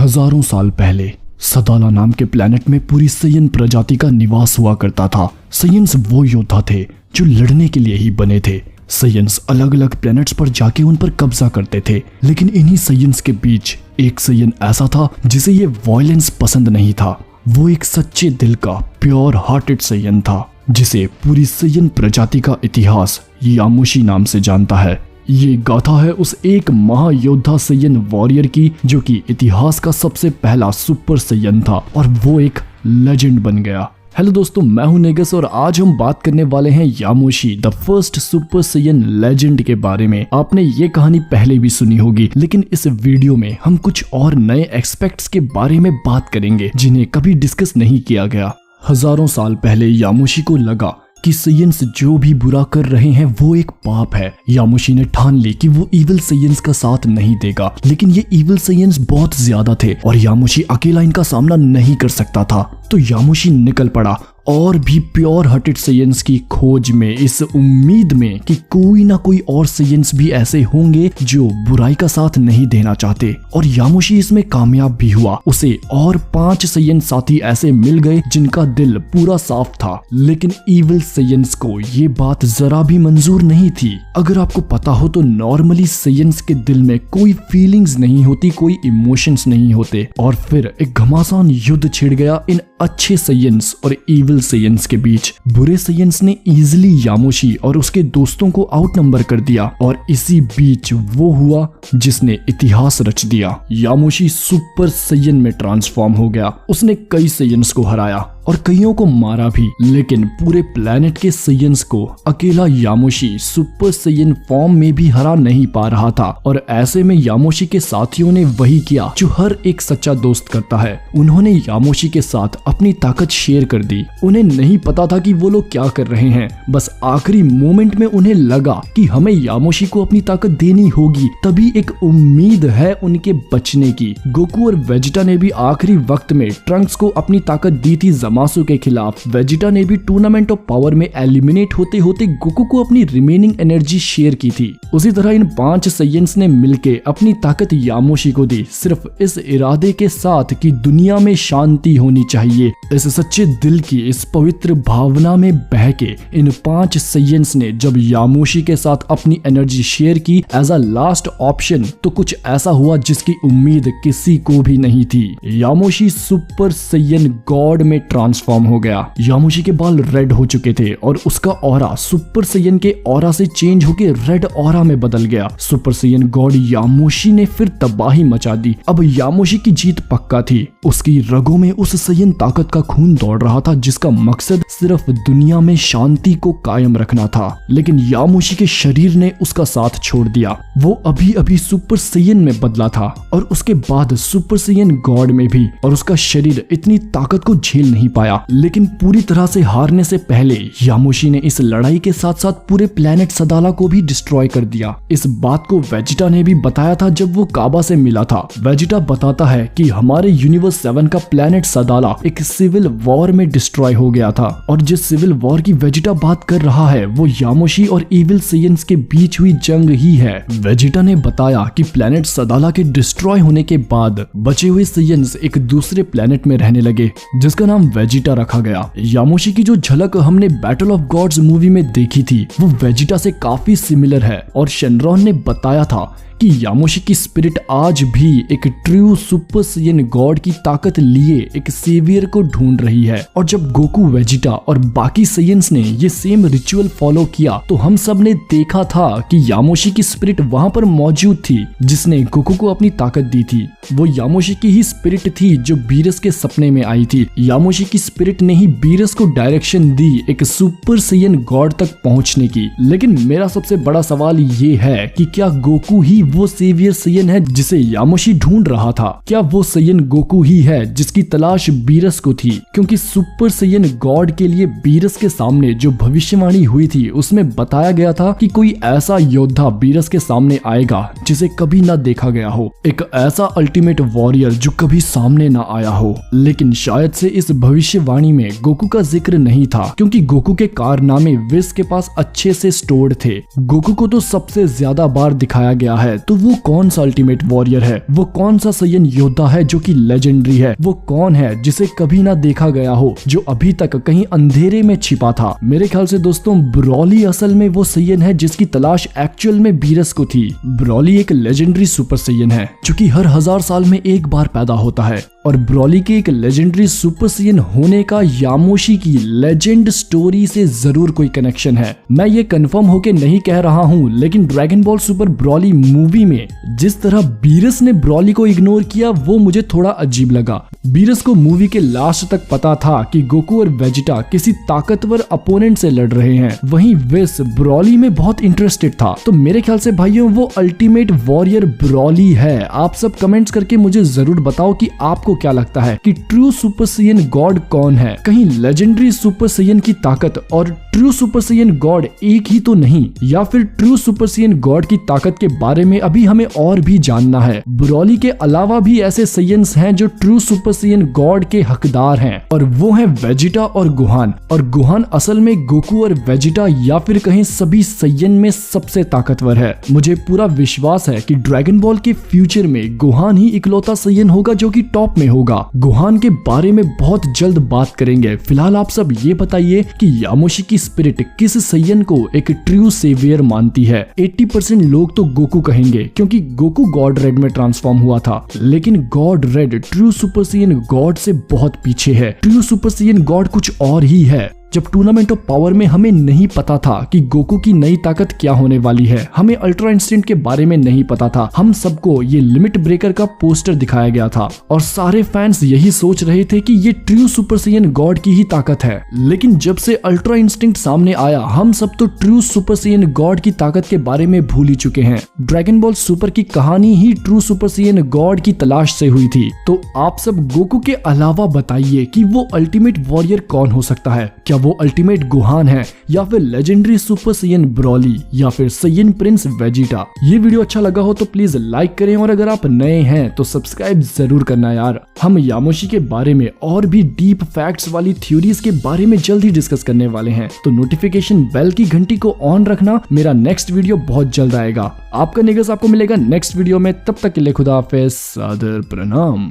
हजारों साल पहले सदाला नाम के प्लेनेट में पूरी सयन प्रजाति का निवास हुआ करता था। सयंस वो योद्धा थे जो लड़ने के लिए ही बने थे। सयंस अलग अलग प्लेनेट्स पर जाके उन पर कब्जा करते थे, लेकिन इन्हीं सयंस के बीच एक सयन ऐसा था जिसे ये वायलेंस पसंद नहीं था। वो एक सच्चे दिल का प्योर हार्टेड सयन था जिसे पूरी सयन प्रजाति का इतिहास यामुशी नाम से जानता है। ये गाथा है उस एक महायोद्धा सयन वॉरियर की जो कि इतिहास का सबसे पहला सुपर सयन था और वो एक लेजेंड बन गया। हेलो दोस्तों, मैं हूं नेगस और आज हम बात करने वाले हैं यामुशी the first super Sayan legend के बारे में। आपने ये कहानी पहले भी सुनी होगी, लेकिन इस वीडियो में हम कुछ और नए एस्पेक्ट्स के बारे में बात करेंगे जिन्हें कभी डिस्कस नहीं किया गया। हजारों साल पहले यामुशी को लगा कि सयंस जो भी बुरा कर रहे हैं वो एक पाप है। यामुशी ने ठान ली कि वो इविल सयंस का साथ नहीं देगा, लेकिन ये इविल सयंस बहुत ज्यादा थे और यामुशी अकेला इनका सामना नहीं कर सकता था। तो यामुशी निकल पड़ा और भी प्योर हार्टेड सयंस की खोज में, इस उम्मीद में कि कोई ना कोई और सयंस भी ऐसे होंगे जो बुराई का साथ नहीं देना चाहते। और यामुशी इसमें कामयाब भी हुआ। उसे और 5 सयन साथी ऐसे मिल गए जिनका दिल पूरा साफ था, लेकिन इविल सयंस को ये बात जरा भी मंजूर नहीं थी। अगर आपको पता हो तो नॉर्मली सयंस के दिल में कोई फीलिंग्स नहीं होती, कोई इमोशंस नहीं होते। और फिर एक घमासान युद्ध छिड़ गया इन अच्छे सयंस और इविल सयंस के बीच। बुरे सयंस ने इजीली यामुशी और उसके दोस्तों को आउटनंबर कर दिया और इसी बीच वो हुआ जिसने इतिहास रच दिया। यामुशी सुपर सयन में ट्रांसफॉर्म हो गया। उसने कई सयंस को हराया और कईयों को मारा भी, लेकिन पूरे प्लेनेट के सयंस को अकेला यामुशी सुपर सयन फॉर्म में भी हरा नहीं पा रहा था। और ऐसे में यामुशी के साथियों ने वही किया जो हर एक सच्चा दोस्त करता है। उन्होंने यामुशी के साथ अपनी ताकत शेयर कर दी। उन्हें नहीं पता था कि वो लोग क्या कर रहे हैं, बस आखिरी मोमेंट में उन्हें लगा कि हमें यामुशी को अपनी ताकत देनी होगी, तभी एक उम्मीद है उनके बचने की। गोकू और वेजिटा ने भी आखिरी वक्त में ट्रंक्स को अपनी ताकत दी थी मासू के खिलाफ। वेजिटा ने भी टूर्नामेंट ऑफ पावर में एलिमिनेट होते होते गोकू को अपनी रिमेनिंग एनर्जी शेयर की थी। उसी तरह इन 5 सयंस ने मिलकर अपनी ताकत यामुशी को दी, सिर्फ इस इरादे के साथ कि दुनिया में शांति होनी चाहिए। इस सच्चे दिल की इस पवित्र भावना में बह के इन 5 सयंस ने जब यामुशी के साथ अपनी एनर्जी शेयर की एज अ लास्ट ऑप्शन, तो कुछ ऐसा हुआ जिसकी उम्मीद किसी को भी नहीं थी। यामुशी सुपर सयन गॉड में ट्रांसफॉर्म हो गया। यामुशी के बाल रेड हो चुके थे और उसका ऑरा सुपर सयन के ऑरा से चेंज होकर रेड ऑरा में बदल गया। सुपर सयन गॉड यामुशी ने फिर तबाही मचा दी। अब यामुशी की जीत पक्का थी। उसकी रगों में उस सयन ताकत का खून दौड़ रहा था जिसका मकसद सिर्फ दुनिया में शांति को कायम रखना था। लेकिन यामुशी के शरीर ने उसका साथ छोड़ दिया। वो अभी अभी सुपर सयन में बदला था और उसके बाद सुपर सयन गॉड में भी, और उसका शरीर इतनी ताकत को झेल नहीं पाया। लेकिन पूरी तरह से हारने से पहले यामुशी ने इस लड़ाई के साथ साथ पूरे प्लेनेट सदाला को भी डिस्ट्रॉय कर दिया। इस बात को वेजिटा ने भी बताया था जब वो काबा से मिला था। वेजिटा बताता है कि हमारे यूनिवर्स 7 का प्लेनेट सदाला एक सिविल वॉर में डिस्ट्रॉय हो गया था, और जिस सिविल वॉर की वेजिटा बात कर रहा है वो यामुशी और इविल सयंस के बीच हुई जंग ही है। वेजिटा ने बताया कि प्लेनेट सदाला के डिस्ट्रॉय होने के बाद बचे हुए सयंस एक दूसरे प्लेनेट में रहने लगे जिसका नाम वेजिटा रखा गया। यामुशी की जो झलक हमने बैटल ऑफ गॉड्स मूवी में देखी थी वो वेजिटा से काफी सिमिलर है, और शेनरॉन ने बताया था कि यामुशी की स्पिरिट आज भी एक ट्रू सुपर सयन गॉड की ताकत लिए एक सेवियर को ढूंढ रही है। और जब गोकू, वेजिटा और बाकी सयंस ने ये सेम रिचुअल फॉलो किया तो हम सब ने देखा था कि यामुशी की स्पिरिट वहां पर मौजूद थी जिसने गोकू को अपनी ताकत दी थी। वो यामुशी की ही स्पिरिट थी जो बीरस के सपने में आई थी। यामुशी की स्पिरिट ने ही बीरस को डायरेक्शन दी एक सुपर सयन गॉड तक पहुंचने की। लेकिन मेरा सबसे बड़ा सवाल ये है कि क्या गोकू ही वो सेवियर सयन है जिसे यामुशी ढूंढ रहा था? क्या वो सयन गोकू ही है जिसकी तलाश बीरस को थी? क्योंकि सुपर सयन गॉड के लिए बीरस के सामने जो भविष्यवाणी हुई थी उसमें बताया गया था कि कोई ऐसा योद्धा बीरस के सामने आएगा जिसे कभी ना देखा गया हो, एक ऐसा अल्टीमेट वॉरियर जो कभी सामने ना आया हो। लेकिन शायद से इस भविष्यवाणी में गोकू का जिक्र नहीं था, क्योंकि गोकू के कारनामे विस के पास अच्छे से स्टोर्ड थे। गोकू को तो सबसे ज्यादा बार दिखाया गया है है तो वो कौन सा अल्टीमेट वॉरियर है, वो कौन सा सैयन योद्धा है जो कि लेजेंडरी है, वो कौन है जिसे कभी ना देखा गया हो, जो अभी तक कहीं अंधेरे में छिपा था। मेरे ख्याल से दोस्तों ब्रॉली असल में वो सैयन है जिसकी तलाश एक्चुअल में बीरस को थी। ब्रॉली एक लेजेंडरी सुपर सैयन है जो कि हर 1000 साल में एक बार पैदा होता है और ब्रॉली के एक लेजेंडरी सुपर सैयन होने का यामोशी की लेजेंड स्टोरी से जरूर कोई कनेक्शन है। मैं ये कंफर्म होके नहीं कह रहा हूँ, लेकिन dragon ball super Broly movie में जिस तरह बीरस ने ब्रॉली को इग्नोर किया वो मुझे थोड़ा अजीब लगा। बीरस को मूवी के लास्ट तक पता था कि गोकू और वेजिटा किसी ताकतवर अपोनेंट से लड़ रहे हैं, वहीं विस ब्रॉली में बहुत इंटरेस्टेड था। तो मेरे ख्याल से भाइयों वो अल्टीमेट वॉरियर ब्रॉली है। आप सब कमेंट्स करके मुझे जरूर बताओ कि आपको क्या लगता है कि ट्रू सुपर सैयन गॉड कौन है। कहीं लेजेंडरी सुपर सैयन की ताकत और ट्रू सुपर सैयन गॉड एक ही तो नहीं, या फिर ट्रू सुपर सैयन गॉड की ताकत के बारे में अभी हमें और भी जानना है। ब्रॉली के अलावा भी ऐसे सैयन्स हैं जो ट्रू सुपर सैयन गॉड के हकदार हैं और वो हैं वेजिटा और गुहान। और गुहान असल में गोकू और वेजिटा या फिर कहीं सभी सैयन में सबसे ताकतवर है। मुझे पूरा विश्वास है कि ड्रैगन बॉल के फ्यूचर में गुहान ही इकलौता सैयन होगा जो कि टॉप में होगा। गुहान के बारे में बहुत जल्द बात करेंगे। फिलहाल आप सब ये बताइए कि यामोशी की स्पिरिट किस सैयन को एक ट्रू सेवियर मानती है। 80% लोग तो गोकू कहेंगे क्योंकि गोकू गॉड रेड में ट्रांसफॉर्म हुआ था, लेकिन God red true super Saiyan God से बहुत पीछे है। ट्रू सुपर सैयन गॉड कुछ और ही है। जब टूर्नामेंट ऑफ पावर में हमें नहीं पता था कि गोकू की नई ताकत क्या होने वाली है, हमें अल्ट्रा इंस्टेंट के बारे में नहीं पता था, हम सबको ये लिमिट ब्रेकर का पोस्टर दिखाया गया था और सारे फैंस यही सोच रहे थे कि ये ट्रू सुपर सैयन गॉड की ही ताकत है। लेकिन जब से अल्ट्रा इंस्टिंक्ट सामने आया हम सब तो ट्रू सुपर सैयन गॉड की ताकत के बारे में भूल ही चुके हैं। ड्रैगन बॉल सुपर की कहानी ही ट्रू सुपर सैयन गॉड की तलाश से हुई थी। तो आप सब गोकू के अलावा बताइए कि वो अल्टीमेट वॉरियर कौन हो सकता है। क्या वो अल्टीमेट गुहान है, या फिर लेजेंडरी सुपर सैयन ब्रॉली, या फिर सैयन प्रिंस वेजिटा। ये वीडियो अच्छा लगा हो तो प्लीज लाइक करें और अगर आप नए हैं तो सब्सक्राइब जरूर करना यार। हम यामोशी के बारे में और भी डीप फैक्ट्स वाली थ्योरीज के बारे में जल्द ही डिस्कस करने वाले हैं, तो नोटिफिकेशन बेल की घंटी को ऑन रखना। मेरा नेक्स्ट वीडियो बहुत जल्द आएगा। आपका निगरान आपको मिलेगा नेक्स्ट वीडियो में। तब तक के लिए खुदा हाफिज़, सादर प्रणाम।